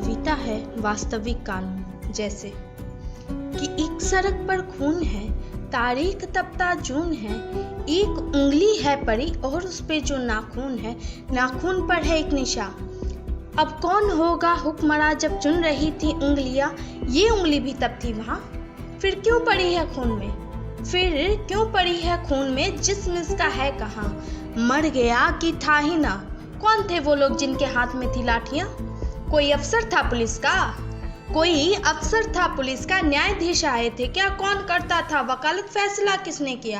कविता है वास्तविक कानून। जैसे कि एक सड़क पर खून है, तारीख तपता जून है, एक उंगली है पड़ी और उस पे जो नाखून है, नाखून पर है एक निशान। अब कौन होगा हुक्मरां जब चुन रही थी उंगलियां, ये उंगली भी तब थी वहां। फिर क्यों पड़ी है खून में, फिर क्यों पड़ी है खून में, जिस्म इसका है कहाँ, मर गया कि था ही ना। कौन थे वो लोग जिनके हाथ में थी लाठियां? कोई अफसर था पुलिस का, कोई अफसर था पुलिस का, न्यायाधीश आए थे क्या, कौन करता था वकालत, फैसला किसने किया?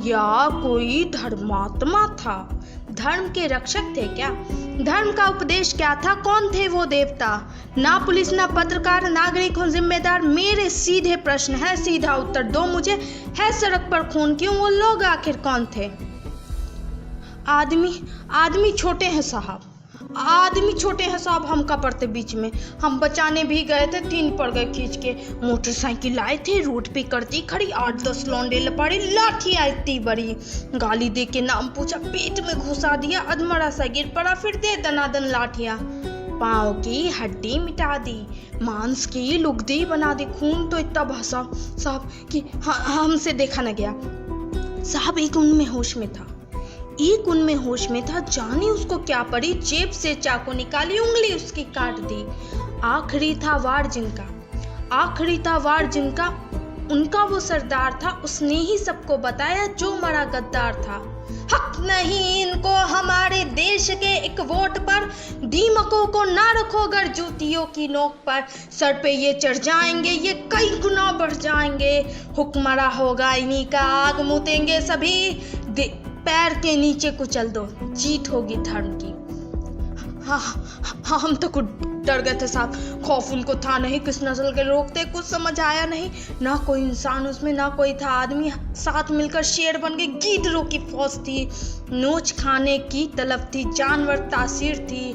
या कोई धर्मात्मा था, धर्म के रक्षक थे क्या? धर्म का उपदेश क्या था, कौन थे वो देवता? ना पुलिस, ना पत्रकार, नागरिक हो जिम्मेदार। मेरे सीधे प्रश्न है, सीधा उत्तर दो मुझे, है सड़क पर खून क्यों, वो लोग आखिर कौन थे? आदमी छोटे हैं साहब, आदमी छोटे हैं साहब, हम का पड़ते बीच में। हम बचाने भी गए थे, 3 पड़ गए खींच के। मोटरसाइकिल आए थे, रोड पे करती खड़ी, 8-10 लौंडे लपाड़ी, लाठी आई इतनी बड़ी, गाली दे के नाम पूछा, पेट में घुसा दिया, अधमरा सा गिर पड़ा, फिर दे दनादन लाठियां, पाँव की हड्डी मिटा दी, मांस की लुगदी बना दी, खून तो इतना बहा साहब कि हमसे देखा न गया। साहब एक उनमें होश में था, एक उनमें होश में था, जाने उसको क्या पड़ी, जेब से चाकू निकाली, उंगली उसकी काट दी। आखिरी था वार जिनका, आखिरी था वार जिनका, उनका वो सरदार था, उसने ही सबको बताया जो मरा गद्दार था। हक नहीं इनको हमारे देश के एक वोट पर, दीमकों को ना रखो गर जूतियों की नोक पर, सर पे ये चढ़ जाएंगे, ये कई गुना बढ़ जाएंगे, हुक्मरां होगा इन्हीं का, आग मुतेंगे सभी, पैर के नीचे कुचल दो, जीत होगी धर्म की। हाँ हम तो कुछ डर गए थे साहब, खौफ उनको था नहीं, किस नस्ल के लोग थे कुछ समझ आया नहीं, ना कोई इंसान उसमें, ना कोई था आदमी, साथ मिलकर शेर बन गए, गीदड़ों की फौज थी, नोच खाने की तलब थी, जानवर तासीर थी,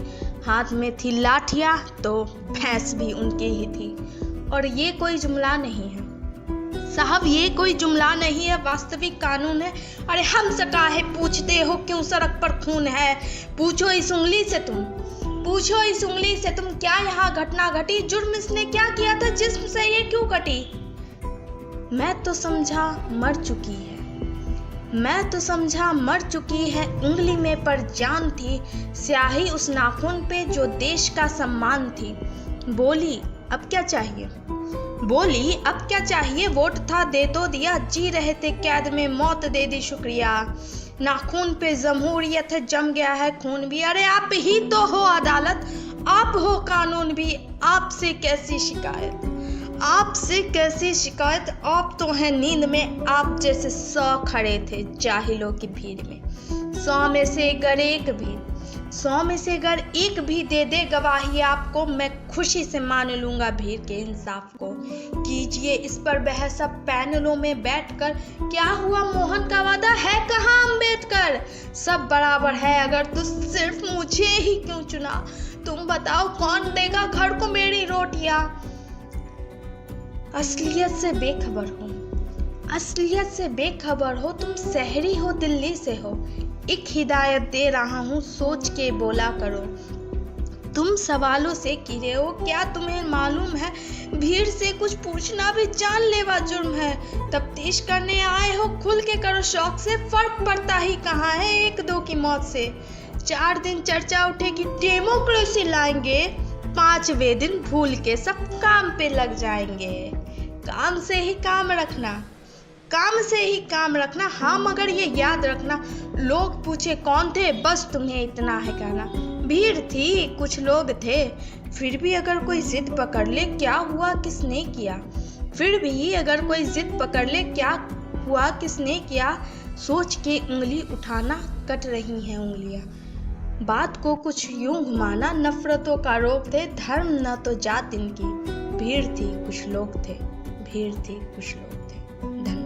हाथ में थी लाठियां तो भैंस भी उनकी ही थी। और ये कोई जुमला नहीं है साहब, ये कोई जुमला नहीं है, वास्तविक कानून है। अरे हमसे काहे पूछते हो क्यों सड़क पर खून है, पूछो इस उंगली से तुम, पूछो इस उंगली से तुम, क्या यहाँ घटना घटी, जुर्म इसने क्या किया था, जिस्म से ये क्यों कटी? मैं तो समझा मर चुकी है, मैं तो समझा मर चुकी है, उंगली में पर जान थी, स्याही उस नाखून पे जो देश का सम्मान थी। बोली अब क्या चाहिए, बोली अब क्या चाहिए, वोट था दे तो दिया, जी रहे थे कैद में मौत दे दी शुक्रिया, नाखून पे जमहूरियत है जम गया है खून भी। अरे आप ही तो हो अदालत, आप हो कानून भी, आपसे कैसी शिकायत, आपसे कैसी शिकायत, आप तो हैं नींद में, आप जैसे 100 खड़े थे जाहिलों की भीड़ में, 100 में से अगर एक भी, 100 में से अगर एक भी दे दे गवाही आपको, मैं खुशी से मान लूंगा भीड़ के इंसाफ को। कीजिए इस पर बहस अब पैनलों में बैठकर, क्या हुआ मोहन का वादा, है कहाँ अम्बेडकर, सब बराबर है अगर तो सिर्फ मुझे ही क्यों चुना, तुम बताओ कौन देगा घर को मेरी रोटियां। असलियत से बेखबर हो, असलियत से बेखबर हो, तुम शहरी हो दिल्ली से हो, एक हिदायत दे रहा हूँ सोच के बोला करो, तुम सवालों से घिरे हो, क्या तुम्हें मालूम है भीड़ से कुछ पूछना भी जानलेवा जुर्म है, तफ्तीश करने आए हो खुल के करो शौक से, फर्क पड़ता ही कहाँ है 1-2 की मौत से। 4 दिन चर्चा उठेगी डेमोक्रेसी लाएंगे, 5वें दिन भूल के सब काम पे लग जाएंगे। काम से ही काम रखना, काम से ही काम रखना, हाँ मगर ये याद रखना, लोग पूछे कौन थे, बस तुम्हें इतना है कहना, भीड़ थी कुछ लोग थे, फिर भी अगर कोई जिद पकड़ ले, क्या हुआ किसने किया, फिर भी अगर कोई जिद पकड़ ले, क्या हुआ किसने किया, सोच के उंगली उठाना, कट रही हैं उंगलियां, बात को कुछ यूं घुमाना, नफरतों का रोग थे, धर्म न तो जात इनकी, भीड़ थी कुछ लोग थे, भीड़ थी कुछ लोग थे। धन्यवाद।